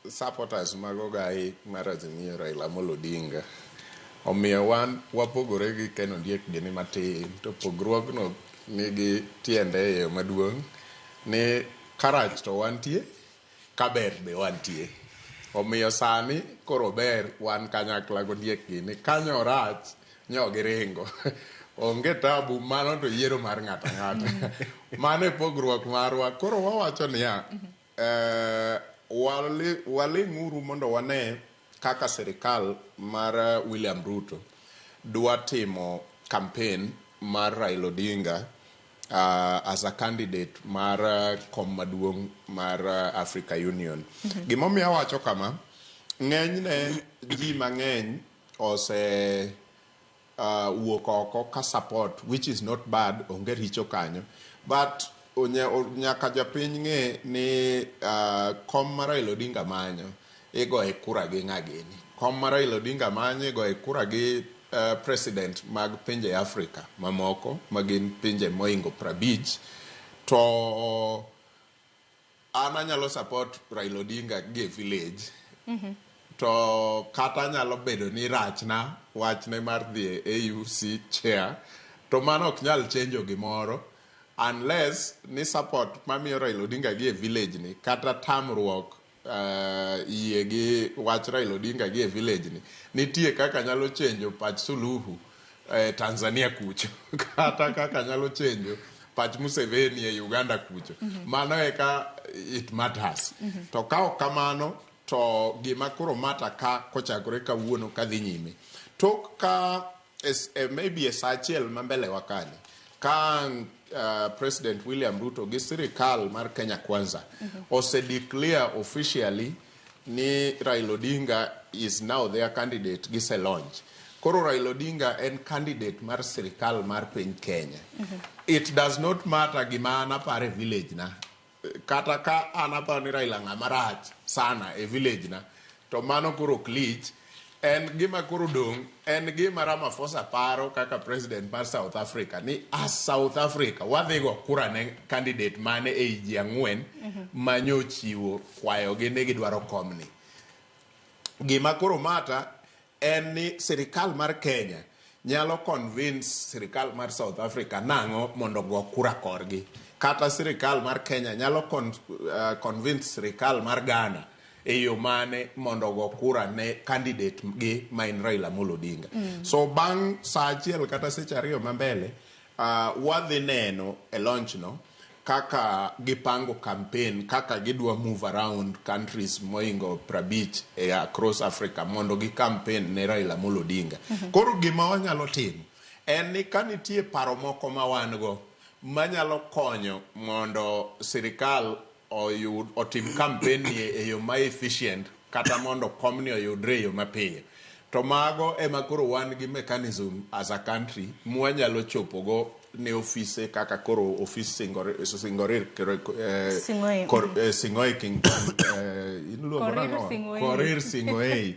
Supporters magogai marazimio Raila Odinga. Omiyo wan wapogore gi Ken Ondiek gini matin to pogruogno nigi tiende e yo maduong' ni karach to wantie kaber be wantie. Omiyo sani koro ber wan kanyakla gondiek gini kanyo rach nyo giringo. Onge tabu mano to yiero mar ng'ata ng'ata. Mano e pogruok marwa. Koro wawacho niya waling'uru mondo wane kaka serikal mar William Ruto dwa timo campaign mar Raila Odinga as a candidate mar kom maduong' mar Africa Union. Gimomiyo awacho kama, ng'enyne ji mang'eny ose wuok oko ka support, which is not bad, onge richo kanyo, but nyaka japiny ng'e ni kom mar Raila Odinga manyo igo e kura gi ng'agini. Kom mar Raila Odinga manyo igo e kura gi president mag pinje Afrika mamoko magin pinje moingo 50. To an anyalo support Raila Odinga gi village. To kata nyalo bedo ni rachna wachne mar dhi AUC chair, to mano ok nyal chenjo gimoro unless ni support mamiyo Raila Odinga gi village ni kata tamruok yie gi wach Raila Odinga gi village ni nitie kaka nyalo chenjo pach Suluhu Tanzania kucho kata kaka nyalo chenjo pach Museveni e Uganda kucho. Mano eka it matters. To ka kamano to gima koro mata ka kochakore kawuono kadhi nyime tok ka maybe a sachiel mambele wakani ka President William Ruto gi sirikal mar Kenya Kwanza ose declare officially ni Raila Odinga is now their candidate gi se launch. Koro Raila Odinga en candidate mar sirikal mar piny Kenya. It does not matter gima anapare village na. Kata ka anaparo ni Raila ng'amarach sana e village na, to mano koro klich. En gima koro dong, en gima Ramaphosa paro kaka president mar South Africa, ni as South Africa wadhigo kura ne candidate mane e ji ang'wen manyo chiwo kwayo gi ne gidwaro komni. Gima koro mata en ni sirikal mar Kenya nyalo convince sirikal mar South Africa nang'o mondo go kura korgi. Kata sirikal mar Kenya nyalo convince sirikal mar Ghana e yo mane mondo go kura ne candidate gi main Raila Odinga. So bang' sa achiel kata seche ariyo mambele wadhi neno e launch no kaka gipango campaign, kaka gidwa move around countries moingo 50 across Africa mondo gi campaign ne Raila Odinga. Koro gima wanyalo timo en ni kanitie paro moko ma wan go manyalo konyo mondo sirikal otim campaign e yo ma efficient kata mondo komni oyudre yo mapiyo. To mago ema koro wan gi mechanism as a country mwanyalo chopogo ne ofise kaka koro office Sing'oe King Korir Sing'oe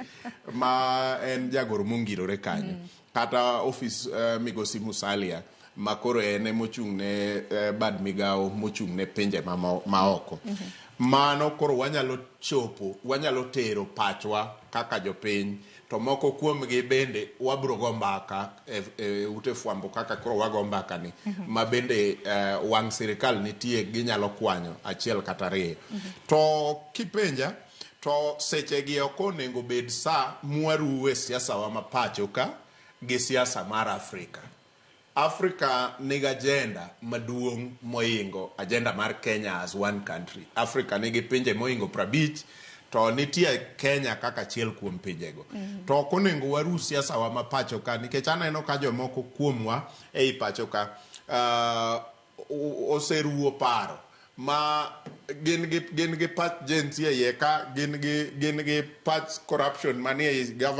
ma en jagoro mongirore kanyo. Kata office Migosi Musalia makoro ene mochung' ne bad migao mochung' ne pinje maoko. Mano koro wanyalo chopo, wanyalo tero pachwa kaka jopiny, to moko kuomgi bende wabro go mbaka ute fwambo kaka koro wago mbaka ni ma bende wang' sirikal nitie ginyalo kwanyo achiel kata ariyo. To kipenja to seche gi oko nengo bed sa mwaruwe siasa wa mapacho ka gi siasa mar Afrika. Africa nigi agenda maduong' moingo agenda mar Kenya as one country. Africa nigi pinje moingo 50 to nitie Kenya kaka achiel kuom pinjego. To ok onego waru siasa wa mapacho ka nikech aneno ka jomoko kuomwa ei pacho ka oseruo paro ma gin gi pach jensi ye ka gin gi pach corruption manie government